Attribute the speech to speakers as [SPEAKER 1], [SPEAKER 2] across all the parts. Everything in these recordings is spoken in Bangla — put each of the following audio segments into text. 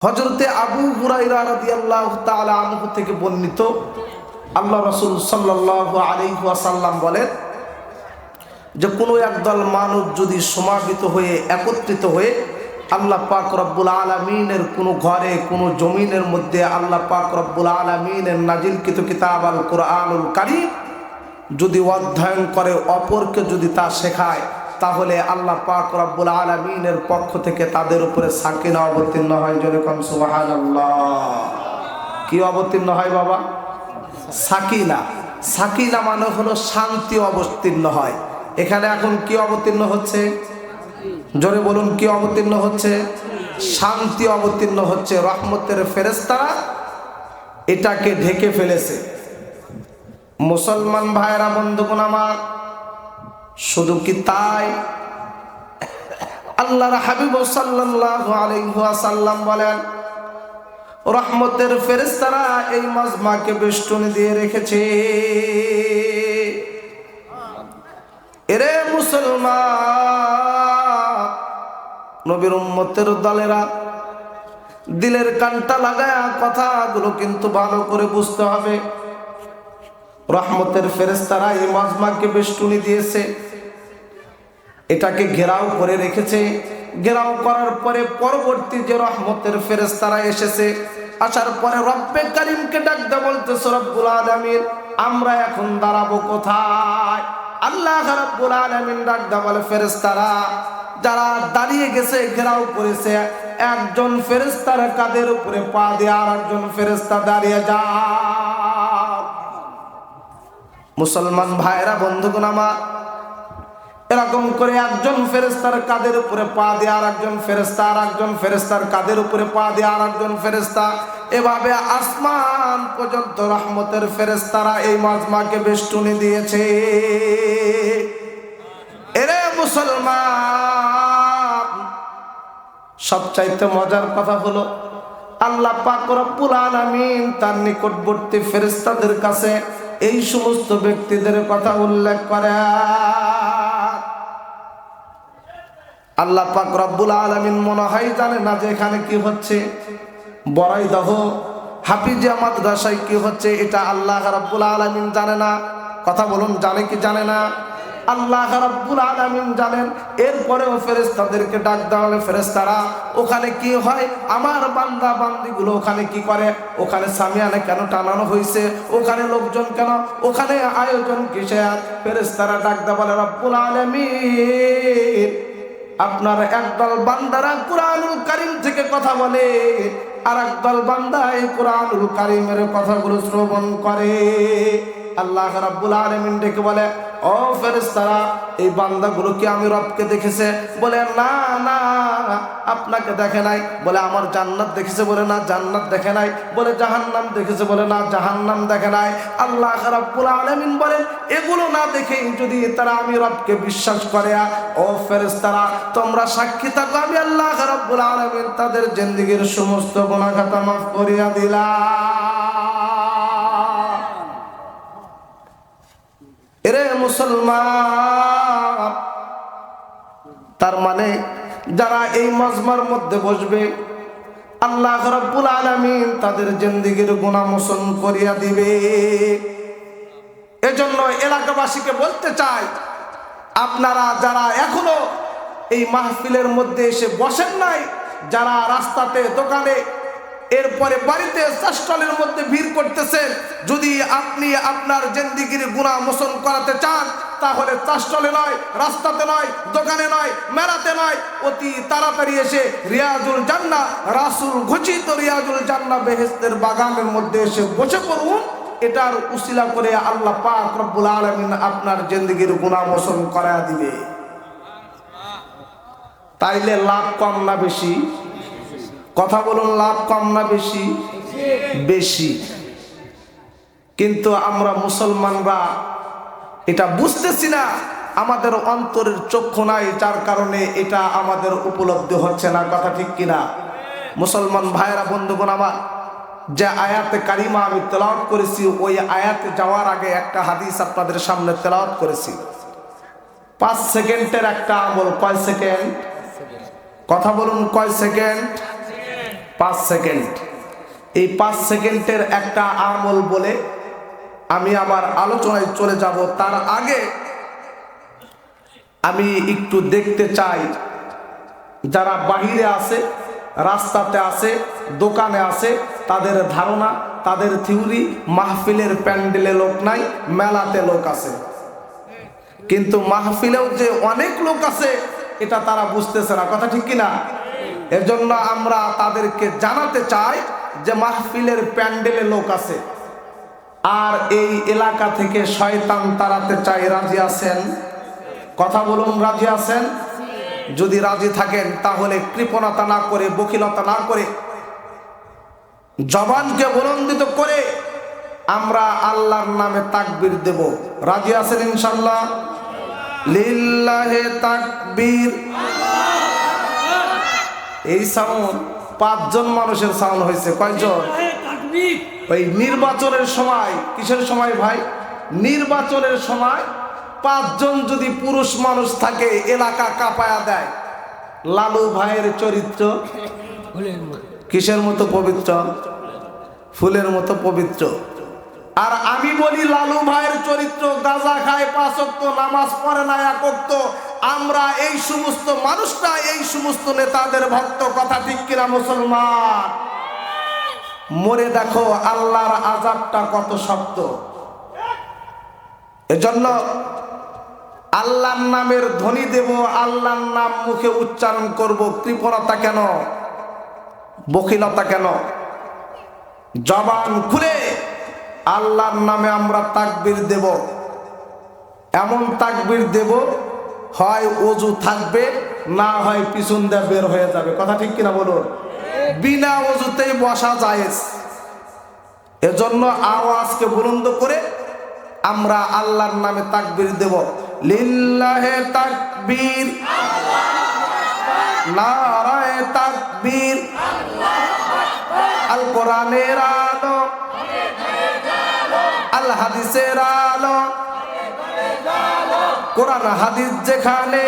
[SPEAKER 1] হযরতে আবু হুরায়রা রাদিয়াল্লাহু তাআলা আনহু থেকে বর্ণিত, আল্লাহ রাসূল সাল্লাল্লাহু আলাইহি ওয়াসাল্লাম বলেন যে কোনো একদল মানুষ যদি সমাবেত হয়ে একত্রিত হয়ে আল্লাহ পাক রব্বুল আলামিনের কোনো ঘরে কোনো জমিনের মধ্যে আল্লাহ পাক রব্বুল আলামিনের নাজিলকৃত কিতাব আল কুরআনুল কারীম যদি অধ্যয়ন করে, অপরকে যদি তা শেখায়, তাহলে আল্লাহ পাক রব্বুল আলামিনের পক্ষ থেকে তাদের উপরে সাকিনা অবতীর্ণ হয়। যেরকম সুবহানাল্লাহ। কি অবতীর্ণ হয় বাবা? সাকিনা। সাকিনা মানে হলো শান্তি অবতীর্ণ হয়। এখানে এখন কি অবতীর্ণ হচ্ছে? জোরে বলুন, কি অবতীর্ণ হচ্ছে? শান্তি অবতীর্ণ হচ্ছে। রহমতের ফেরেশতারা এটাকে ঢেকে ফেলেছে। মুসলমান ভাইরা, বন্ধুগণ আমার, শুধু কি তাই? আল্লাহর হাবিব সাল্লাল্লাহু আলাইহি ওয়াসাল্লাম বলেন, রহমতের ফেরেশতারা এই মাজমাকে বেষ্টনী দিয়ে রেখেছে। এরে মুসলমান, নবীর উম্মতের দলেরা, দিলের কানটা লাগায়া কথাগুলো কিন্তু ভালো করে বুঝতে হবে। রহমতের ফেরেশতারা এই মাজমাকে বেষ্টনী দিয়েছে, এটাকে ঘেরাও করে রেখেছে। ঘেরাও করার পরে পরবর্তী যে রহমতের ফেরেশতারা এসেছে, আসার পরে রব্বে কারীমকে ডাকতে বলতেছে, রব্বুল আলামিন আমরা এখন দাঁড়াবো কোথায়? আল্লাহ রাব্বুল আলামিন ডাকতে বলে, ফেরেশতারা যারা দাঁড়িয়ে গেছে, ঘেরাও করেছে, একজন ফেরেশতার কাঁধের উপরে পা দিয়ে আর একজন ফেরেশতা দাঁড়িয়ে যাও। মুসলমান ভাইরা, বন্ধুগণ আমার, এরকম করে একজন ফেরেশতার কাঁধের উপরে পা দিয়ে আর একজন ফেরেশতা, আর একজন ফেরেশতার কাঁধের উপরে পা দিয়ে আর একজন ফেরেশতা, এভাবে আসমান পর্যন্ত রহমতের ফেরেশতারা এই মাজমাকে বেষ্টনী দিয়েছে। এরে মুসলমান, সবচাইতে মজার কথা হলো আল্লাহ পাক রব্বুল আলামিন তার নিকটবর্তী ফেরেশতাদের কাছে এই সমস্ত ব্যক্তিদের কথা উল্লেখ করে। আল্লাহ পাক রব্বুল আলামিন মনে হয় জানে না যে এখানে কি হচ্ছে। বড়াইদহ হাফিজিয়া মাদ্রাসায় কি হচ্ছে এটা আল্লাহ রাব্বুল আলামিন জানে না। কথা বলুন, জানে কি জানে না? আল্লাহ রাব্বুল আলামিন জানেন। এরপরেও ফেরেশতাদেরকে ডাক দেওয়া হলে ফেরেশতারা ওখানে কি হয়, আমার বান্দা বান্দিগুলো ওখানে কি করে, ওখানে সামিয়ানা কেন টানানো হয়েছে, ওখানে লোকজন কেন, ওখানে আয়োজন কিসের? ফেরেশতারা ডাক দেওয়া বলে, রব্বুল আলামিন আপনার একদল বান্দারা কুরআনুল কারীম থেকে কথা বলে, আর একদল বান্দা এই কুরআনুল কারীমের কথাগুলো শ্রবণ করে। আল্লাহ রাব্বুল আলামিন ডেকে বলে, ও ফেরেশতারা এই বান্দাগুলো কি আমি রবকে দেখেছে? বলে না না, আপনাকে দেখে নাই। বলে আমার জান্নাত দেখেছে? বলে না জান্নাত দেখে নাই। বলে জাহান্নাম দেখেছে? বলে না জাহান্নাম দেখে নাই। আল্লাহ রাব্বুল আলামিন বলেন, এগুলো না দেখেই যদি তারা আমি রবকে বিশ্বাস করে, ও ফেরেশতারা তোমরা সাক্ষী থাকো, আমি আল্লাহ রাব্বুল আলামিন তাদের জিন্দেগীর সমস্ত গুনাহ খাতা মাফ করিয়া দিলাম। এরে মুসলমান, তার মানে যারা এই মাজমার মধ্যে বসবে, আল্লাহ রাব্বুল আলামিন তাদের জিন্দেগীর গুনাহ মোচন করিয়া দিবে। এজন্য এলাকাবাসীকে বলতে চাই, আপনারা যারা এখনো এই মাহফিলের মধ্যে এসে বসেন নাই, যারা রাস্তাতে, দোকানে, এরপরে বাড়িতে, চাষটলের মধ্যে ভিড় করতেছেন, যদি আপনি আপনার জিন্দেগীর গুনাহ মোচন করাতে চান, তাহলে চাষটলে নয়, রাস্তাতে নয়, দোকানে নয়, মেলাতে নয়, অতি তাড়াতাড়ি এসে রিয়াজুল জান্নাহ, রাসূল ঘোষিত রিয়াজুল জান্নাহ বেহেশতের বাগানের মধ্যে এসে বসে পড়ুন। এটার উসিলা করে আল্লাহ পাক রব্বুল আলামিন আপনার জিন্দেগীর গুনাহ মোচন করায়া দিবে। তাইলে লাভ কম না বেশি? কথা বলুন, লাভ কম না বেশি? বেশি। কিন্তু আমরা মুসলমানরা এটা বুঝতেছি না, আমাদের অন্তরের চক্ষু নাই, যার কারণে এটা আমাদের উপলব্ধি হচ্ছে না। কথা ঠিক কিনা? মুসলমান ভাইরা, বন্ধুগণ আমার, যে আয়াতে কারিমা আমি তেলাওয়াত করেছি, ওই আয়াতে যাওয়ার আগে একটা হাদিস আপনাদের সামনে তেলাওয়াত করেছি। 5 সেকেন্ডের একটা আমল। কয় সেকেন্ড? কথা বলুন, কয় সেকেন্ড? 5 সেকেন্ড। এই 5 সেকেন্ডের একটা আমল বলে আমি আমার আলোচনায় চলে যাব। তার আগে আমি একটু দেখতে চাই যারা বাহিরে আছে, রাস্তাতে আছে, দোকানে আছে, তাদের ধারণা, তাদের থিওরি মাহফিলের প্যান্ডেলে লোক নাই, মেলাতে লোক আছে, কিন্তু মাহফিলেও যে অনেক লোক আছে এটা তারা বুঝতেছে না। কথা ঠিক কিনা? এজন্য আমরা তাদেরকে জানাতে চাই যে মাহফিলের প্যান্ডেলে লোক আছে, আর এই এলাকা থেকে শয়তান তাড়াতে চাই। রাজি আছেন? কথা বলুন, রাজি আছেন? যদি রাজি থাকেন তাহলে কৃপণতা না করে, বকিলতা না করে, জবানকে বুলন্দিত করে আমরা আল্লাহর নামে তাকবীর দেব। রাজি আছেন ইনশাআল্লাহ? লিল্লাহে তাকবীর। এই সাউন্ড 5 জন মানুষের সাউন্ড হয়েছে। কয়জন? ওই নির্বাচনের সময়, কিসের সময় ভাই? নির্বাচনের সময় 5 জন যদি পুরুষ মানুষ থাকে এলাকা কাঁপায়া দেয়। লালু ভাইয়ের চরিত্র কিসের মতো পবিত্র? ফুলের মতো পবিত্র। আর আমি বলি লালু ভাইয়ের চরিত্র গাঁজা খায়, 5 ওয়াক্ত নামাজ পড়ে না 1 ওয়াক্ত। আমরা এই সমস্ত মানুষরা এই সমস্ত নেতাদের ভক্ত। কথা ঠিক কিনা মুসলমান? মরে দেখো আল্লাহর আযাবটা কত শক্ত। এজন্য আল্লাহর নামের ধ্বনি দেব, আল্লাহর নাম মুখে উচ্চারণ করব। কৃপণতা কেন? বকিলতা কেন? জবান খুলে আল্লাহর নামে আমরা তাকবীর দেব। এমন তাকবীর দেব, হয় ওযু থাকবে, না হয় পিছন দিয়ে বের হয়ে যাবে। কথা ঠিক কিনা বলুন? বিনা ওযুতেই বসা জায়েজ। এজন্য আওয়াজকে বুলন্দ করে আমরা আল্লাহর নামে তাকবীর দেব। লিল্লাহে তাকবীর, নারায়ে তাকবীর। আল কোরআনের আলো, আল হাদিসের আলো। কোরআন হাদিস যেখানে,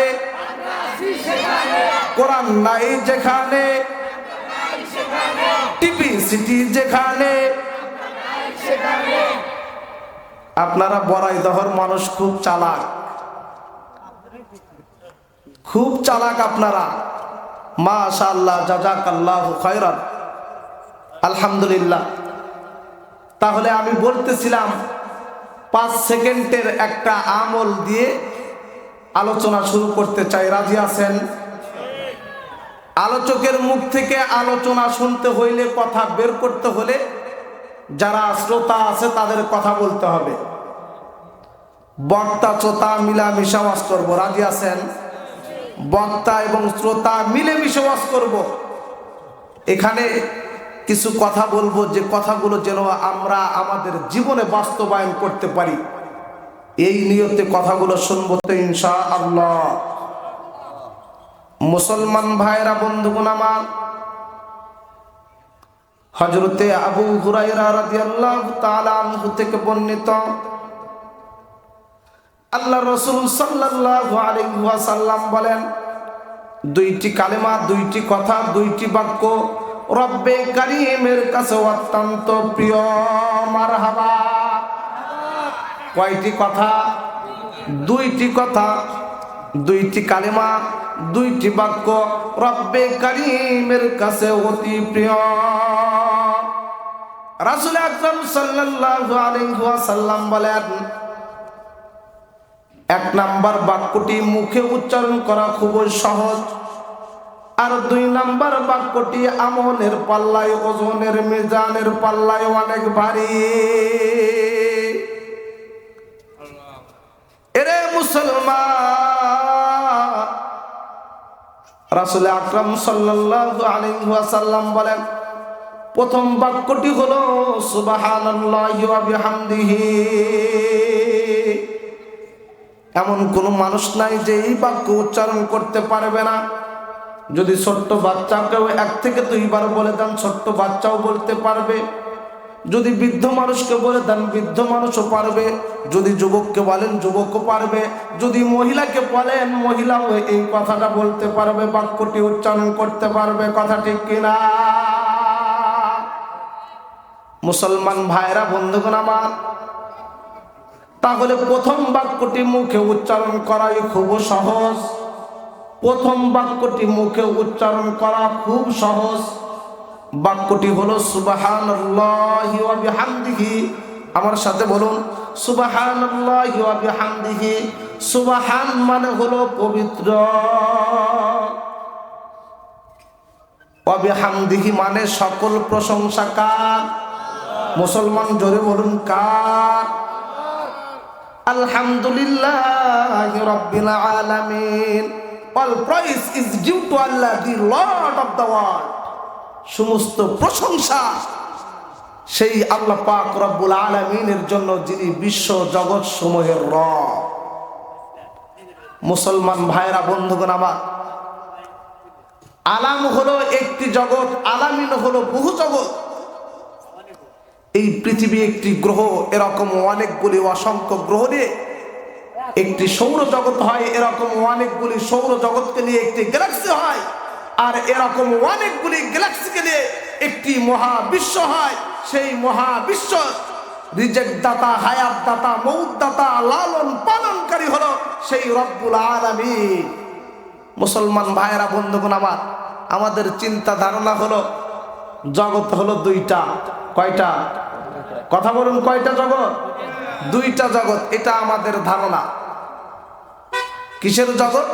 [SPEAKER 1] কোরআন নাই যেখানে, টিভি সিটি যেখানে। আপনারা বড়াইদহর মানুষ খুব চালাক, খুব চালাক আপনারা। মাশাআল্লাহ, জাযাকাল্লাহু খায়রান। আলহামদুলিল্লাহ। তাহলে আমি বলতেছিলাম 5 সেকেন্ডের একটা আমল দিয়ে আলোচনা শুরু করতে চাই। রাজি আছেন? আলোচকের মুখ থেকে আলোচনা শুনতে হইলে, কথা বের করতে হলে যারা শ্রোতা আছে তাদের কথা বলতে হবে। বক্তা শ্রোতা মিলামিশা ওয়াজ করব। রাজি আছেন? বক্তা এবং শ্রোতা মিলেমিশে ওয়াজ করব। এখানে কিছু কথা বলবো, যে কথাগুলো যেন আমরা আমাদের জীবনে বাস্তবায়ন করতে পারি, এই নিয়তে কথাগুলো শুনবো তো ইনশাআল্লাহ। মুসলমান ভাইরা, বন্ধুগণ আমার, হযরতে আবু হুরায়রা রাদিয়াল্লাহু তাআলা আনহু থেকে বর্ণিত, আল্লাহ রাসূল সাল্লাল্লাহু আলাইহি ওয়াসাল্লাম বলেন, 2টি কালেমা, 2টি কথা, 2টি বাক্য রব্বে কারীমের কাছে অত্যন্ত প্রিয়। মারহাবা। কয়টি কথা? 2টি কথা, 2টি কালেমা, 2টি বাক্য রব্বে কারীমের কাছে অতি প্রিয়। রাসূল আকরাম সাল্লাল্লাহু আলাইহি ওয়াসাল্লাম বলেন, 1 নাম্বার বাক্যটি মুখে উচ্চারণ করা খুব সহজ, আর 2 নাম্বার বাক্যটি আমলের পাল্লায়, ওজনের মিজানের পাল্লায় অনেক ভারী। এরে মুসলমান, রাসূল আকরাম সাল্লাল্লাহু আলাইহি ওয়াসাল্লাম বলেন, প্রথম বাক্যটি হলো সুবহানাল্লাহি ওয়া বিহামদিহি। এমন কোন মানুষ নাই যে এই বাক্য উচ্চারণ করতে পারবে না। যদি ছোট্ট বাচ্চাকেও 1 থেকে 2 বার বলে দেন, ছোট্ট বাচ্চাও বলতে পারবে। যদি বৃদ্ধ মানুষকে বলে দেন, বৃদ্ধ মানুষও পারবে। যদি যুবককে বলেন, যুবকও পারবে। যদি মহিলাকে বলেন, মহিলাও এই কথাটা বলতে পারবে, বাক্যটি উচ্চারণ করতে পারবে। কথা ঠিক কিনা? মুসলমান ভাইরা বন্ধুগণ আমার, তাহলে প্রথম বাক্যটি মুখে উচ্চারণ করাই খুব সহজ। প্রথম বাক্যটি মুখে উচ্চারণ করা খুব সহজ। বাক্যটি হলো সুবহানাল্লাহি ওয়া বিহামদিহি। আমার সাথে বলুন, সুবহানাল্লাহি ওয়া বিহামদিহি। সুবহান মানে হলো পবিত্র, ওয়া বিহামদিহি মানে সকল প্রশংসা কার? মুসলমান জোরে বলুন কার? আলহামদুলিল্লাহি রাব্বিল আলামিন। All praise is due to Allah, the Lord of the world. সমস্ত প্রশংসা সেই আল্লাহ পাক রব্বুল আলামিনের জন্য, যিনি বিশ্ব জগৎ সমূহের রব। মুসলমান ভাইরা বন্ধুগণ আমার, আলাম হলো একটি জগৎ, আলামিন হলো বহু জগৎ। এই পৃথিবী একটি গ্রহ, এরকম অনেকগুলি অসংখ্য গ্রহ নিয়ে একটি সৌর জগৎ হয়, এরকম অনেকগুলি সৌর জগৎকে নিয়ে একটি গ্যালাক্সি হয়, আর এরকম অনেকগুলি গ্যালাক্সিকে নিয়ে একটি মহাবিশ্ব হয়। সেই মহাবিশ্ব রিজেক্ট দাতা, হায়াত দাতা, মৌত দাতা, লালন পালনকারী হলো সেই রব্বুল আলামিন। মুসলমান ভাইয়েরা বন্ধুগণ আমার, আমাদের চিন্তা ধারণা হলো জগৎ হলো দুইটা। কয়টা? কথা বলুন, কয়টা জগৎ? দুইটা জগৎ, এটা আমাদের ধারণা। কিসের জগৎ?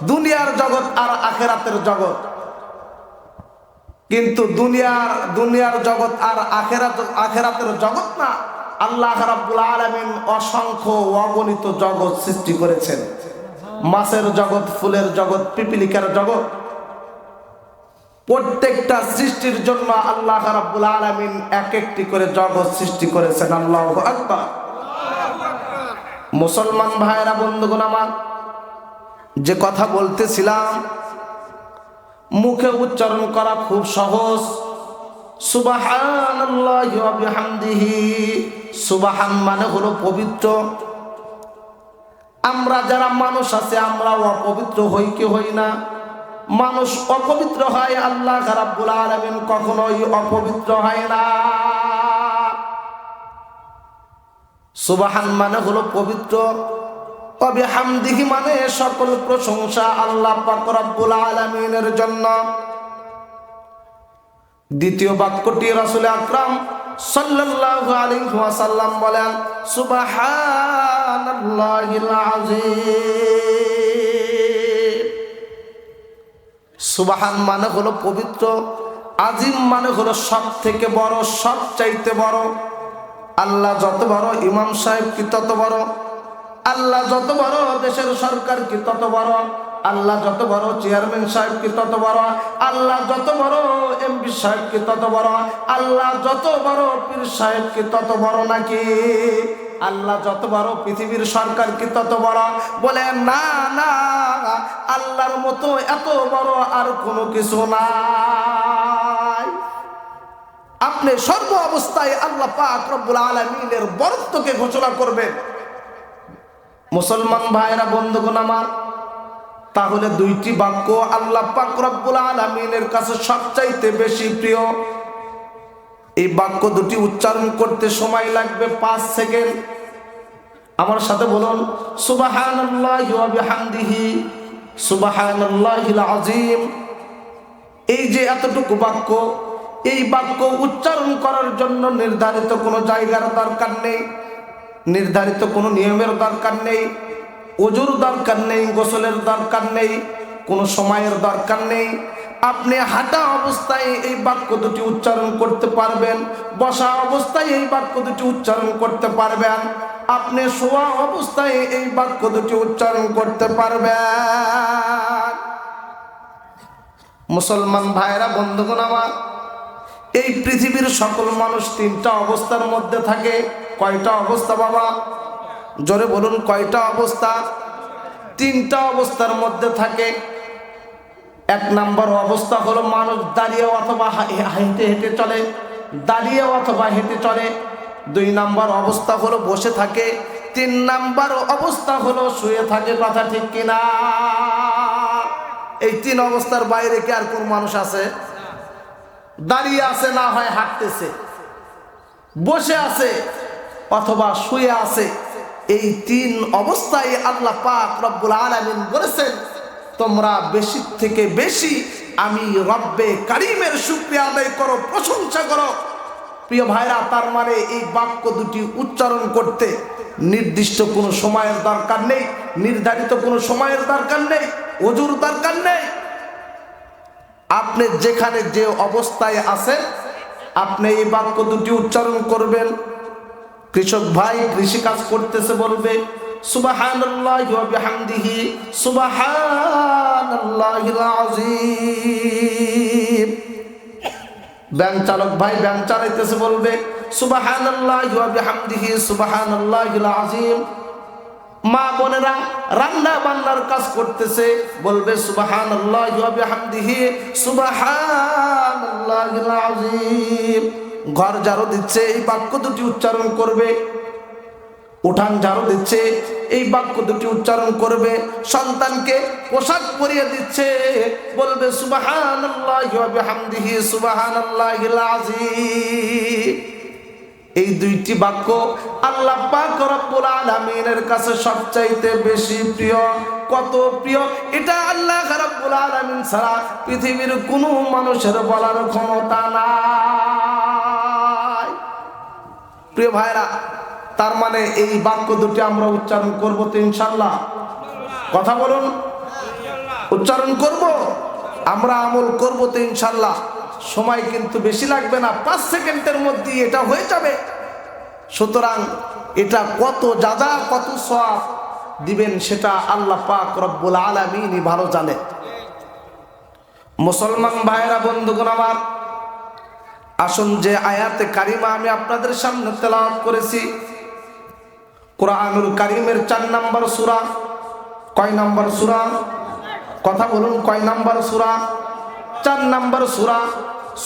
[SPEAKER 1] দুনিয়ার জগৎ আর আখেরাতের জগৎ। কিন্তু দুনিয়ার জগৎ আর আখেরাতের জগৎ না। আল্লাহ রাব্বুল আলামিন অসংখ্য অগণিত জগৎ সৃষ্টি করেছেন। মাছের জগৎ, ফুলের জগৎ, পিপিলিকার জগৎ, প্রত্যেকটা সৃষ্টির জন্য আল্লাহ রাব্বুল আলামিন এক একটি করে জগৎ সৃষ্টি করেছেন। আল্লাহু আকবার। মুসলমান ভাইরা বন্ধুগণ আমার, যে কথা বলতেছিলাম, মুখে উচ্চারণ করা খুব সহজ। সুবহানাল্লাহি ওয়া বিহামদিহি। সুবহান মানে হলো পবিত্র। আমরা যারা মানুষ আছে, আমরা অপবিত্র হই কি হই না? মানুষ অপবিত্র হয়, আল্লাহ রাব্বুল আলামিন কখনোই অপবিত্র হয় না। সুবহান মানে হলো পবিত্র, ওয়া বিহামদিহি মানে সকল প্রশংসা আল্লাহ পাক রব্বুল আলামিনের জন্য। দ্বিতীয় বাক্যটি রাসূল আকরাম সাল্লাল্লাহু আলাইহি ওয়াসাল্লাম বলেন, সুবহানাল্লাহিল আযীম। সুবহান মানে হলো পবিত্র, আজিম মানে হলো সব থেকে বড়, সব চাইতে বড়। আল্লাহ যত বড়, ইমাম সাহেব কি তত বড়। আল্লাহ যত বড়, দেশের সরকার কি তত বড়। আল্লাহ যত বড়, চেয়ারম্যান সাহেব কি তত বড়। আল্লাহ যত বড়, এমপি সাহেব কি তত বড়। আল্লাহ যত বড়, পীর সাহেব কি তত বড় নাকি? আল্লাহ যত বড়, পৃথিবীর সরকার কি তত বড়? বলে না না, আল্লাহর মতো এত বড় আর কোনো কিছু নাই। আপনি সর্ব অবস্থায় আল্লাহ পাক রব্বুল আলামিনের বরত্বকে ঘোষণা করবেন। মুসলমান ভাইরা বন্ধুগণ আমার, তাহলে দুইটি বাক্য আল্লাহ পাক রব্বুল আলামিনের কাছে সবচাইতে বেশি প্রিয়। এই বাক্য দুটি উচ্চারণ করতে সময় লাগবে 5 সেকেন্ড। আমার সাথে বলুন, সুবহানাল্লাহি ওয়া বিহামদিহি, সুবহানাল্লাহিল আযীম। এই যে এতটুকু বাক্য, এই বাক্য উচ্চারণ করার জন্য নির্ধারিত কোনো জায়গার দরকার নেই, নির্ধারিত কোনো নিয়মের দরকার নেই, ওযুর দরকার নেই, গোসলের দরকার নেই, কোনো সময়ের দরকার নেই। আপনি হাঁটা অবস্থায় এই বাক্য দুটি উচ্চারণ করতে পারবেন, বসা অবস্থায় এই বাক্য দুটি উচ্চারণ করতে পারবেন, আপনি শোয়া অবস্থায় এই বাক্য দুটি উচ্চারণ করতে পারবেন। মুসলমান ভাইরা বন্ধুগণ আমার, এই পৃথিবীর সকল মানুষ 3টা অবস্থার মধ্যে থাকে। কয়টা অবস্থা বাবা? জোরে বলুন, কয়টা অবস্থা? 3টা অবস্থার মধ্যে থাকে। 1 নম্বর অবস্থা হলো মানুষ দাঁড়িয়ে অথবা হেঁটে হেঁটে চলে, দাঁড়িয়ে অথবা হেঁটে চলে। 2 নম্বর অবস্থা হলো বসে থাকে। 3 নম্বর অবস্থা হলো শুয়ে থাকে। কথা ঠিক কিনা? এই 3 অবস্থার বাইরে কি আর কোন মানুষ আছে? দাঁড়িয়ে আছে, না হয় হাঁটতেছে। বসে আছে অথবা শুয়ে আছে, এই তিন অবস্থায় আল্লাহ পাক রব্বুল আলামিন বলেছেন তোমরা বেশি থেকে বেশি আমি রব্বে কারিমের শুকরিয়া আদায় করো, প্রশংসা করো। প্রিয় ভাইরা, তার মানে এই বাক্য দুটি উচ্চারণ করতে নির্দিষ্ট কোনো সময়ের দরকার নেই, নির্ধারিত কোনো সময়ের দরকার নেই, ওযুর দরকার নেই। আপনি যেখানে যে অবস্থায় আছেন আপনি এই বাক্য দুটি উচ্চারণ করবেন। কৃষক ভাই কৃষি কাজ করতেছে, বলবে সুবহানাল্লাহি ওয়া বিহামদিহি সুবহানাল্লাহিল আযীম। ব্যাংক চালক ভাই ব্যাংক চালাইতেছে, বলবে সুবহানাল্লাহি ওয়া বিহামদিহি সুবহানাল্লাহিল আযীম। মা বোনেরা রান্না বান্নার কাজ করতেছে, বলবে সুবহানাল্লাহি ওয়া বিহামদিহি সুবহানাল্লাহিল আযীম। ঘর ঝাড়ু দিচ্ছে, এই বাক্য দুটি উচ্চারণ করবে। উঠান ঝাড়ু দিচ্ছে, এই বাক্য দুটি উচ্চারণ করবে। সন্তানকে পোশাক পরিয়ে দিচ্ছে, বলবে সুবহানাল্লাহি ওয়া বিহামদিহি সুবহানাল্লাহিল আযীম। এই দুইটি বাক্য আল্লাহ পাক রব্বুল আলামিনের কাছে সবচাইতে বেশি প্রিয়। কত প্রিয় এটা আল্লাহ রব্বুল আলামিন ছাড়া পৃথিবীর কোনো মানুষের বলার ক্ষমতা নাই। প্রিয় ভাইরা, তার মানে এই বাক্য দুটি আমরা উচ্চারণ করব তো ইনশাআল্লাহ? কথা বলুন, উচ্চারণ করব, আমরা আমল করব তো ইনশাআল্লাহ? সময় কিন্তু বেশি লাগবে না, 5 সেকেন্ডের মধ্যে এটা হয়ে যাবে। সুতরাং এটা কত যাজা কত সওয়াব দিবেন সেটা আল্লাহ পাক রব্বুল আলামিনই ভালো জানে। মুসলমান ভাইরা, বন্ধুগণ আমার, আসুন যে আয়াতে কারিমা আমি আপনাদের সামনে তেলাওয়াত করেছি, কোরআনুল কারিমের 4 নম্বর সূরা। কয় নম্বর সূরা? কথা বলুন, কয় নম্বর সূরা? 4 নম্বর সূরা।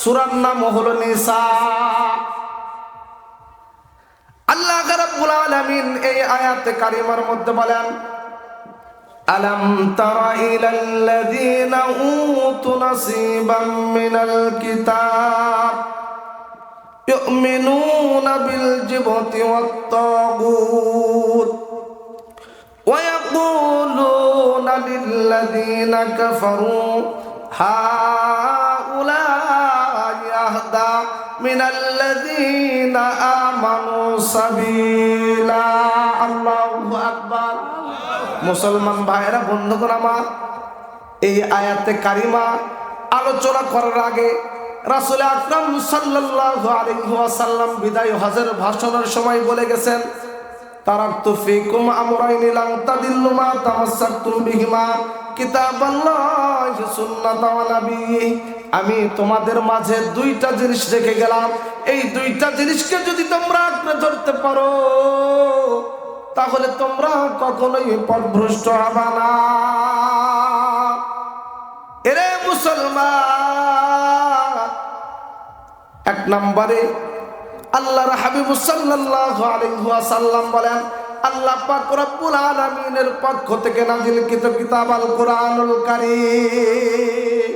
[SPEAKER 1] সূরার নাম হলো নিসা। আল্লাহ রাব্বুল আলামিন এই আয়াতে কারিমার মধ্যে বলেন, আলাম তারা ইলাল্লাযীনা উতু নাসীবাম মিনাল কিতাব ইউমিনুনা বিল জিবতি ওয়াত তাগুত ওয়া ইয়াকুলুনা লিল্লাযীনা কাফারু হাউলাই আহদা মিনাল্লাযীনা আমানু সাবিলা। আল্লাহু আকবার। মুসলমান ভাইরা, বন্ধুগণ আমার, এই আয়াতে কারিমা আলোচনা করার আগে রাসূল আকরাম সাল্লাল্লাহু আলাইহি ওয়াসাল্লাম বিদায় হজের ভাষণের সময় বলে গেছেন, তারাকতু ফীকুম আমরাইনি লান তাদিল্লু মা তামাসসাকতুম বিহিমা কিতাবাল্লাহি সুন্নাতা ওয়া নাবিয়্যি। আমি তোমাদের মাঝে 2টা জিনিস রেখে গেলাম, এই 2টা জিনিসকে যদি তোমরা আঁকড়ে ধরতে পারো তাহলে তোমরা কখনোই পথভ্রষ্ট হবে না। এরে মুসলমান, 1 নম্বরে আল্লাহর হাবিব সাল্লাল্লাহু আলাইহি ওয়াসাল্লাম বলেন, আল্লাহ পাক রব্বুল আলামিনের পক্ষ থেকে নাযিলকৃত কিতাব আল কোরআনুল কারীম।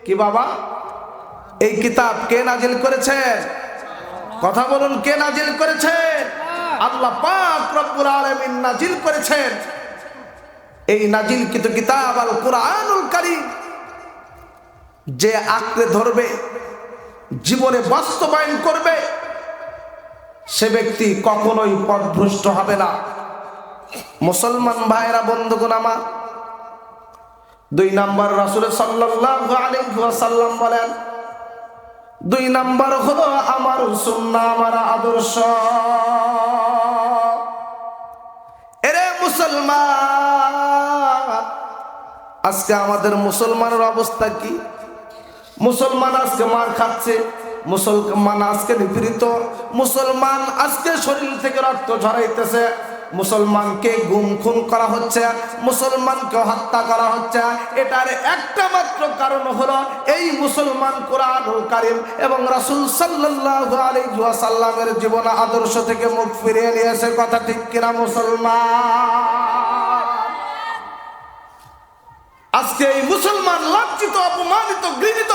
[SPEAKER 1] কি বাবা, এই কিতাব কে নাযিল করেছেন? কথা বলুন, কে নাযিল করেছেন? আল্লাহ পাক রব্বুল আলামিন নাযিল করেছেন। এই নাযিলকৃত কিতাব আল কোরআনুল কারীম যে আঁকড়ে ধরবে, জীবনে বাস্তবায়ন করবে, সে ব্যক্তি কখনোই পথভ্রষ্ট হবে না। মুসলমান ভাইরা, বন্ধুগণ আমার, 2 নম্বর রাসূল সাল্লাল্লাহু আলাইহি ওয়াসাল্লাম বলেন, 2 নম্বর হলো আমার সুন্নাহ, আমার আদর্শ। এরে মুসলমান, আজকে আমাদের মুসলমানের অবস্থা কি? মুসলমান আজকে মার খাচ্ছে, মুসলমান আজকে নিপীড়িত, মুসলমান আজকে শরীর থেকে রক্ত ঝরাইতেছে, মুসলমানকে গুম খুন করা হচ্ছে, মুসলমানকে হত্যা করা হচ্ছে। এটার একটা মাত্র কারণ হলো এই মুসলমান কোরআনুল কারীম এবং রাসূল সাল্লাল্লাহু আলাইহি ওয়াসাল্লামের জীবন আদর্শ থেকে মুখ ফিরিয়ে নিয়েছে। কথা ঠিক কিনা মুসলমান? আজকে এই মুসলমান লাঞ্ছিত, অপমানিত, ঘৃণিত,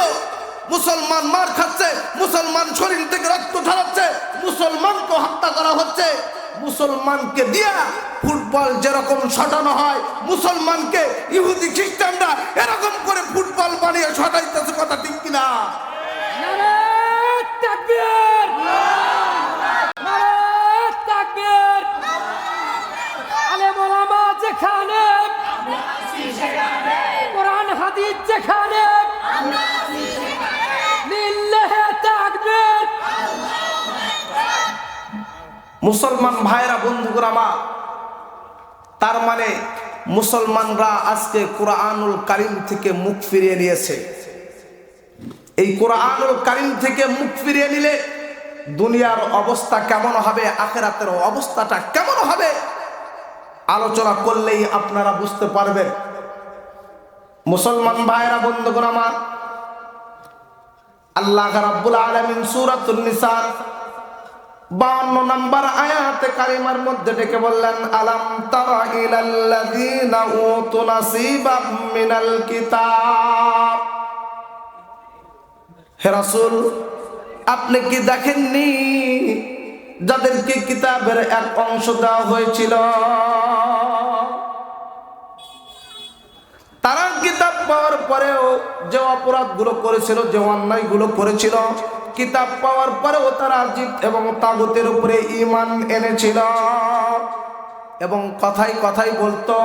[SPEAKER 1] মুসলমান মার খাচ্ছে, মুসলমান শরীর থেকে রক্ত ঝরাচ্ছে, মুসলমানকে হত্যা করা হচ্ছে। মুসলমানকে দিয়া ফুটবল যেরকম শটানো হয়, মুসলমানকে ইহুদি খ্রিস্টানরা এরকম করে ফুটবল বানিয়ে শটাইতেছে। কথা ঠিক কিনা?
[SPEAKER 2] নারে তাকবীর, নারে তাকবীর। আলেম ওলামা যেখানে, কোরআন হাদিস যেখানে, লিল্লাহি তাকবীর।
[SPEAKER 1] মুসলমান ভাইরা, বন্ধুগণ আমার, তার মানে মুসলমানরা আজকে কোরআনুল কারীম থেকে মুখ ফিরিয়ে নিয়েছে। এই কোরআনুল কারীম থেকে মুখ ফিরিয়ে নিলে দুনিয়ার অবস্থা কেমন হবে, আখিরাতের অবস্থাটা কেমন হবে, আলোচনা করলেই আপনারা বুঝতে পারবেন। মুসলমান ভাইরা, বন্ধুগণ আমার, আল্লাহ রাব্বুল আলামিন সূরাতুন নিসা 52 নম্বর আয়াতে কারিমার মধ্যে ডেকে বললেন, আলাম তারা ইলাল্লাযীনা উতু নাসীবাম মিনাল কিতাব। হে রাসূল, আপনি কি দেখেননি যাদেরকে কিতাবের এক অংশ দেওয়া হয়েছিল? তারা কিতাব পাওয়ার পরেও যে অপরাধগুলো করেছিল, যে অন্যায়গুলো করেছিল, কিতাব পাওয়ার পরেও তারা জিত এবং তাগুতের উপরে ঈমান এনেছিল এবং কথাই কথাই বলতো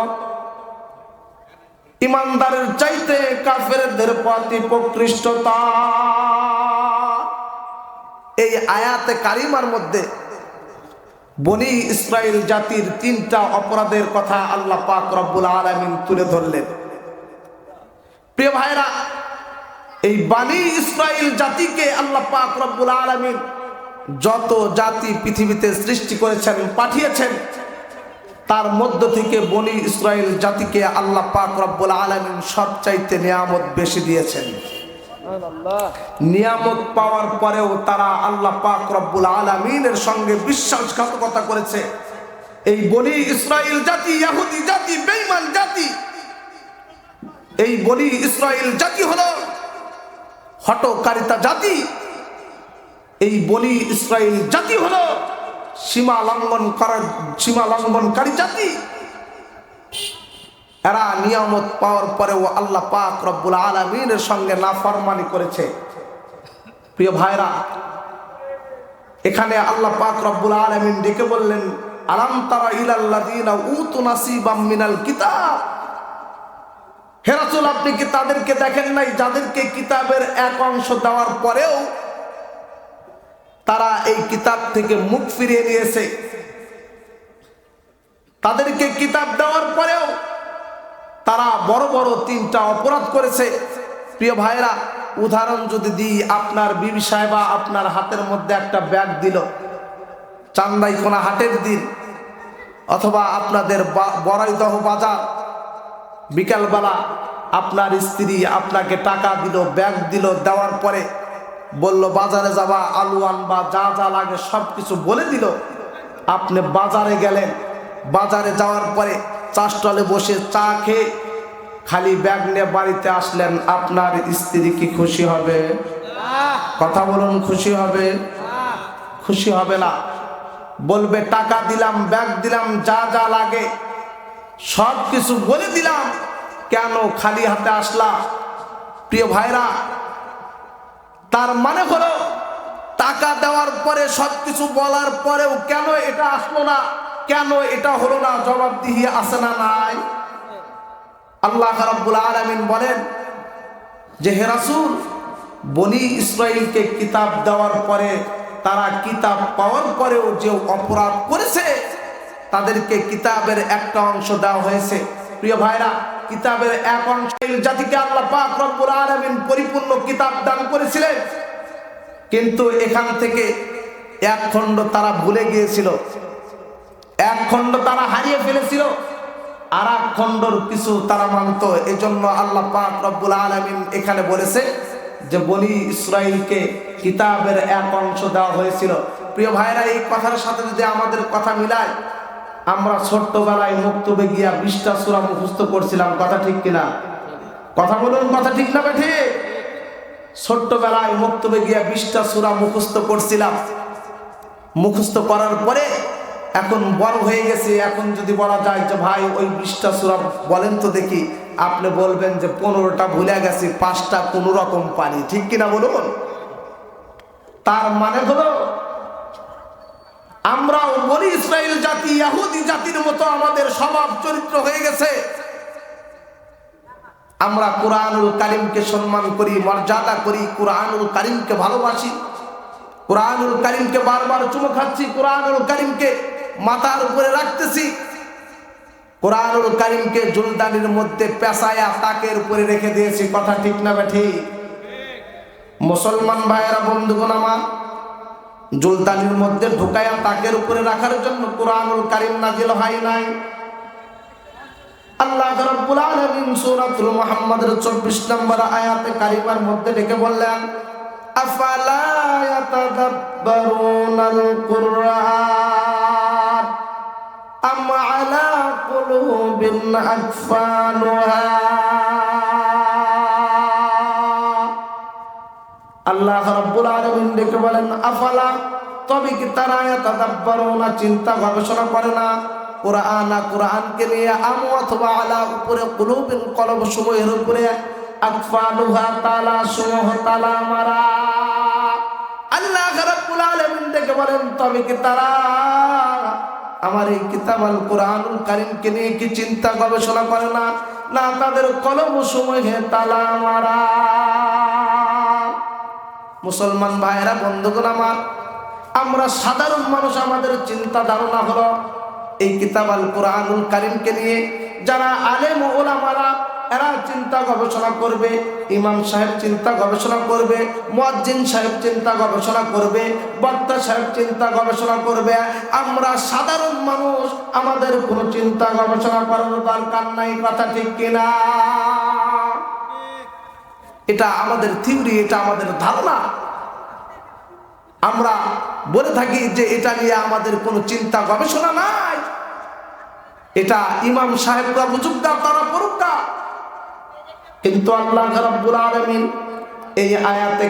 [SPEAKER 1] ঈমানদারের চাইতে কাফেরদের প্রতি প্রকৃষ্টতা। এই আয়াতে কারিমার মধ্যে বনি ইসরাইল জাতির 3টা অপরাধের কথা আল্লাহ পাক রব্বুল আলামিন তুলে ধরলেন। প্রিয় ভাইরা, এই বনি ইসরাইল জাতিকে আল্লাহ পাক রব্বুল আলামিন যত জাতি পৃথিবীতে সৃষ্টি করেছেন, পাঠিয়েছেন, তার মধ্য থেকে বনি ইসরাইল জাতিকে আল্লাহ পাক রব্বুল আলামিন সবচাইতে নিয়ামত বেশি দিয়েছেন। নিয়ামত পাওয়ার পরেও তারা আল্লাহ পাক রব্বুল আলামিনের সঙ্গে বিশ্বাসঘাতকতা করেছে। এই বনি ইসরাইল জাতি ইহুদি জাতি, বেঈমান জাতি। এই বনি ইসরাইল জাতি হলো হঠকারিতা জাতি। এই বনি ইসরাইল জাতি হলো সীমা লঙ্ঘনকারী জাতি। এরা নিয়ামত পাওয়ার পরেও আল্লাহ পাক রব্বুল আলামিনের সঙ্গে নাফরমানি করেছে। প্রিয় ভাইরা, এখানে আল্লাহ পাক রব্বুল আলামিন ডেকে বললেন, আলাম তারা ইলাল্লাযীনা উতু নাসীবাম মিনাল কিতাব। হে রাসূল, আপনি কি তাদেরকে দেখেন নাই যাদেরকে কিতাবের এক অংশ দেওয়ার পরেও তারা এই কিতাব থেকে মুখ ফিরিয়ে নিয়েছে? তাদেরকে কিতাব দেওয়ার পরেও তারা বড় বড় 3টা অপরাধ করেছে। প্রিয় ভাইরা, উদাহরণ যদি দিই, আপনার বিবি সাহেবা আপনার হাতের মধ্যে একটা ব্যাগ দিল চান্দাইকোনা হাটের দিন, অথবা আপনাদের বড়াইদহ বাজার, বিকালবেলা আপনার স্ত্রী আপনাকে টাকা দিল, ব্যাগ দিল, দেওয়ার পরে বলল বাজারে যাবা, আলু আনবা, যা যা লাগে সব কিছু বলে দিল। আপনি বাজারে গেলেন, বাজারে যাওয়ার পরে চা স্টলে বসে চা খেয়ে খালি ব্যাগ নিয়ে বাড়িতে আসলেন, আপনার স্ত্রী কি খুশি হবে? কথা বলুন, খুশি হবে? খুশি হবে না। বলবে টাকা দিলাম, ব্যাগ দিলাম, যা যা লাগে সব কিছু বলে দিলাম, কেন খালি হাতে আসলা? প্রিয় ভাইরা, তার মানে হলো টাকা দেওয়ার পরে সবকিছু বলার পরেও কেন এটা আসলো না, কেন এটা হলো না, জবাবদিহি আছে না নাই? আল্লাহ রাব্বুল আলামিন বলেন যে, হে রাসূল, বনি ইসরাইলকে কিতাব দেওয়ার পরে তারা কিতাব পাওয়ার পরেও যে অপরাধ করেছে, তাদেরকে কিতাবের একটা অংশ দেওয়া হয়েছে। প্রিয় ভাইরা, কিতাবের এক অংশ জাতিকে আল্লাহ পাক রব্বুল আলামিন পরিপূর্ণ কিতাব দান করেছিলেন, কিন্তু এখান থেকে এক খণ্ড তারা ভুলে গিয়েছিল, এক খণ্ড তারা হারিয়ে ফেলেছিল, আর এক খণ্ডর কিছু তারা মানত। এই জন্য আল্লাহ পাক রব্বুল আলামিন এখানে বলেছে যে বনি ইসরাইলকে কিতাবের এক অংশ দেওয়া হয়েছিল। প্রিয় ভাইরা, এই কথার সাথে যদি আমাদের কথা মিলায়, আমরা ছোট্টবেলায় মক্তবে গিয়া 20টা সূরা মুখস্থ করছিলাম। কথা ঠিক কিনা? কথা বলুন, কথা ঠিক না ঠিক? ছোট্টবেলায় মক্তবে গিয়া 20টা সূরা মুখস্থ করছিলাম। মুখস্থ করার পরে এখন বড় হয়ে গেছে, এখন যদি বলা যায় যে ভাই ওই 20টা সূরা বলেন তো দেখি, আপনি বলবেন যে 15টা ভুলে গেছি, 5টা কোনো রকম পারি। ঠিক কিনা বলুন? তার মানে হলো আমরাও বনি ইসরাইল জাতি, ইহুদি জাতির মতো আমাদের স্বভাব চরিত্র হয়ে গেছে। আমরা কুরআনুল কারীমকে সম্মান করি, মর্যাদা করি, কুরআনুল কারীমকে ভালোবাসি, কুরআনুল কারীমকে বারবার চুমু খাচ্ছি, কুরআনুল কারীমকে মাথার উপরে রাখতেছি, কুরআনুল কারীমকে জুলদানির মধ্যে পেঁচায়া তাকের উপরে রেখে দিয়েছি। কথা ঠিক না বেঠি? মুসলমান ভাইয়েরা, বন্ধুগণ আমার, জুলদানির মধ্যে ঢুকায়া তাকের উপরে রাখার জন্য কুরআনুল কারীম নাজিল হয় নাই। আল্লাহ রাব্বুল আলামিন সূরাতুল মুহাম্মাদের 24 নম্বর আয়াতে কারিমার মধ্যে ডেকে বললেন, আফালা ইয়াতাদাব্বারুনাল কুরআন আম আলা কুলুবিন আকফালুহা। আল্লাহ রাব্বুল আলামিন ডেকে বলেন, আফালা, তবে কি তারা ইয়াতাদাব্বারুনা, চিন্তা গবেষণা করে না, কুরআনকে নিয়ে, আমু অথবা আলা, উপরে, কুলুবিন, কলব সমূহের উপরে, আকফালুহা, তালা সমূহ, তালা মারা। আল্লাহ রাব্বুল আলামিন ডেকে বলেন, তবে কি তারা আমার এই কিতাব আল কুরআনুল কারীমকে নিয়ে কি চিন্তা গবেষণা করে না? না, তাদের কলব সমূহে তালা মারা। মুসলমান ভাইয়েরা, বন্ধুগণ আমার, আমরা সাধারণ মানুষ, আমাদের চিন্তা ধারণা হলো এই কিতাব আল কুরআনুল কারীমকে নিয়ে যারা আলেম ও উলামারা, এরা চিন্তা গবেষণা করবে, ইমাম সাহেব চিন্তা গবেষণা করবে, মুয়াজ্জিন সাহেব চিন্তা গবেষণা করবে, বক্তা সাহেব চিন্তা গবেষণা করবে। আমরা সাধারণ মানুষ, আমাদের কোনো চিন্তা গবেষণা করার দরকার নাই। কথা ঠিক কিনা? এটা আমাদের থিওরি, এটা আমাদের ধারণা। আমরা বলে থাকি যে এটা নিয়ে আমাদের কোনো চিন্তা গবেষণা নাই, এটা ইমাম সাহেবরা বুঝুক না, তারা করুক না। কিন্তু আল্লাহ রাব্বুল আলামিন এই আয়াতে